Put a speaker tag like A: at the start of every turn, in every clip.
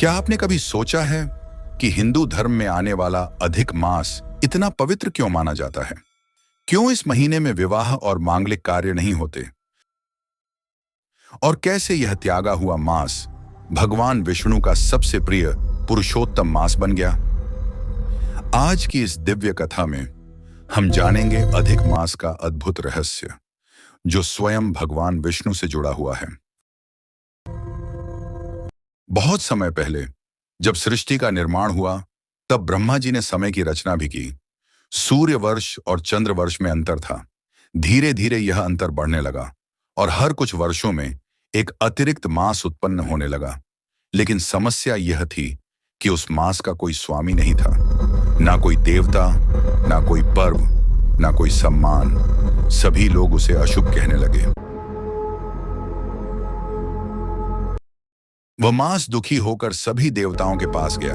A: क्या आपने कभी सोचा है कि हिंदू धर्म में आने वाला अधिक मास इतना पवित्र क्यों माना जाता है? क्यों इस महीने में विवाह और मांगलिक कार्य नहीं होते? और कैसे यह त्यागा हुआ मास भगवान विष्णु का सबसे प्रिय पुरुषोत्तम मास बन गया? आज की इस दिव्य कथा में हम जानेंगे अधिक मास का अद्भुत रहस्य, जो स्वयं भगवान विष्णु से जुड़ा हुआ है। बहुत समय पहले जब सृष्टि का निर्माण हुआ, तब ब्रह्मा जी ने समय की रचना भी की। सूर्य वर्ष और चंद्र वर्ष में अंतर था। धीरे धीरे यह अंतर बढ़ने लगा और हर कुछ वर्षों में एक अतिरिक्त मास उत्पन्न होने लगा। लेकिन समस्या यह थी कि उस मास का कोई स्वामी नहीं था। ना कोई देवता, ना कोई पर्व, ना कोई सम्मान। सभी लोग उसे अशुभ कहने लगे। वह मास दुखी होकर सभी देवताओं के पास गया।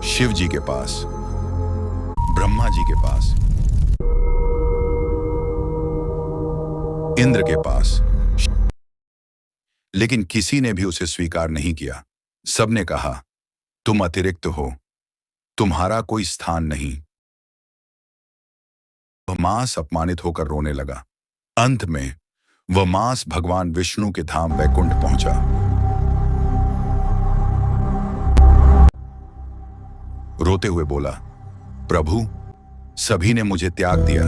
A: शिव जी के पास, ब्रह्मा जी के पास, इंद्र के पास, लेकिन किसी ने भी उसे स्वीकार नहीं किया। सबने कहा, तुम अतिरिक्त हो, तुम्हारा कोई स्थान नहीं। वह मास अपमानित होकर रोने लगा। अंत में वह मास भगवान विष्णु के धाम वैकुंठ पहुंचा। रोते हुए बोला, प्रभु, सभी ने मुझे त्याग दिया।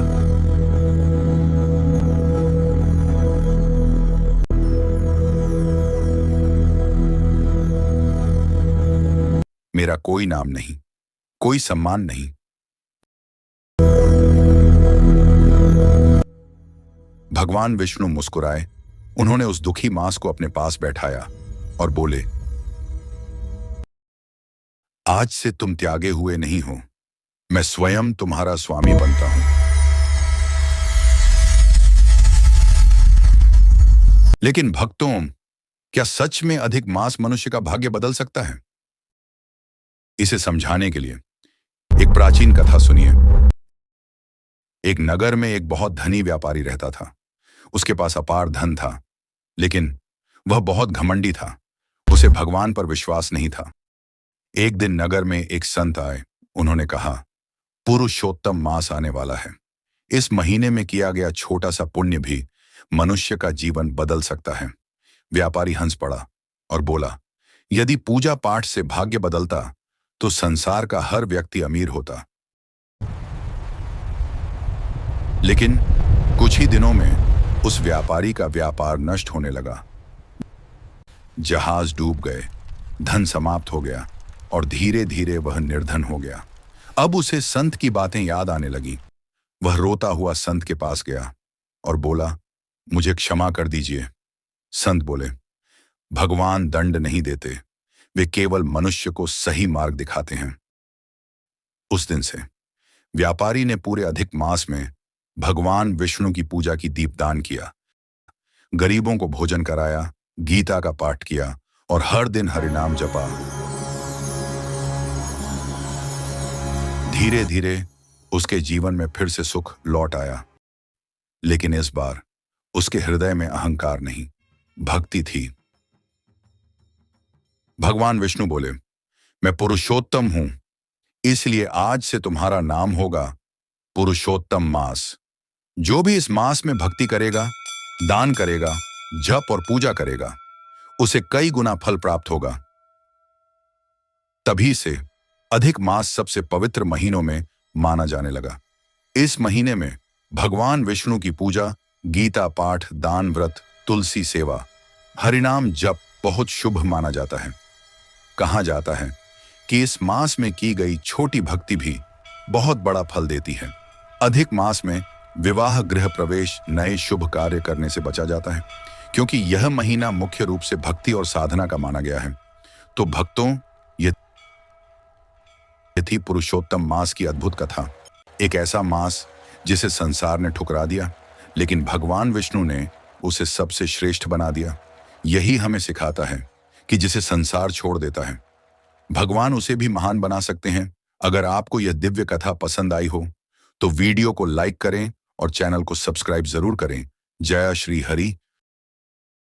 A: मेरा कोई नाम नहीं, कोई सम्मान नहीं। भगवान विष्णु मुस्कुराए। उन्होंने उस दुखी मास को अपने पास बैठाया और बोले, आज से तुम त्यागे हुए नहीं हो। मैं स्वयं तुम्हारा स्वामी बनता हूं। लेकिन भक्तों, क्या सच में अधिक मास मनुष्य का भाग्य बदल सकता है? इसे समझाने के लिए एक प्राचीन कथा सुनिए। एक नगर में एक बहुत धनी व्यापारी रहता था। उसके पास अपार धन था, लेकिन वह बहुत घमंडी था। उसे भगवान पर विश्वास नहीं था। एक दिन नगर में एक संत आए। उन्होंने कहा, पुरुषोत्तम मास आने वाला है। इस महीने में किया गया छोटा सा पुण्य भी मनुष्य का जीवन बदल सकता है। व्यापारी हंस पड़ा और बोला, यदि पूजा पाठ से भाग्य बदलता तो संसार का हर व्यक्ति अमीर होता। लेकिन कुछ ही दिनों में उस व्यापारी का व्यापार नष्ट होने लगा। जहाज डूब गए, धन समाप्त हो गया और धीरे धीरे वह निर्धन हो गया। अब उसे संत की बातें याद आने लगी। वह रोता हुआ संत के पास गया और बोला, मुझे क्षमा कर दीजिए। संत बोले, भगवान दंड नहीं देते, वे केवल मनुष्य को सही मार्ग दिखाते हैं। उस दिन से व्यापारी ने पूरे अधिक मास में भगवान विष्णु की पूजा की दीपदान किया, गरीबों को भोजन कराया, गीता का पाठ किया और हर दिन हरिनाम जपा। धीरे धीरे उसके जीवन में फिर से सुख लौट आया। लेकिन इस बार उसके हृदय में अहंकार नहीं, भक्ति थी। भगवान विष्णु बोले, मैं पुरुषोत्तम हूं, इसलिए आज से तुम्हारा नाम होगा पुरुषोत्तम मास। जो भी इस मास में भक्ति करेगा, दान करेगा, जप और पूजा करेगा, उसे कई गुना फल प्राप्त होगा। तभी से अधिक मास सबसे पवित्र महीनों में माना जाने लगा। इस महीने में भगवान विष्णु की पूजा, गीता पाठ, दान, व्रत, तुलसी सेवा, हरिनाम जप बहुत शुभ माना जाता है। कहा जाता है कि इस मास में की गई छोटी भक्ति भी बहुत बड़ा फल देती है। अधिक मास में विवाह, गृह प्रवेश, नए शुभ कार्य करने से बचा जाता है, क्योंकि यह महीना मुख्य रूप से भक्ति और साधना का माना गया है। तो भक्तों, यह थी पुरुषोत्तम मास की अद्भुत कथा। एक ऐसा मास जिसे संसार ने ठुकरा दिया, लेकिन भगवान विष्णु ने उसे सबसे श्रेष्ठ बना दिया। यही हमें सिखाता है कि जिसे संसार छोड़ देता है, भगवान उसे भी महान बना सकते हैं। अगर आपको यह दिव्य कथा पसंद आई हो तो वीडियो को लाइक करें और चैनल को सब्सक्राइब जरूर करें। जय श्री हरि।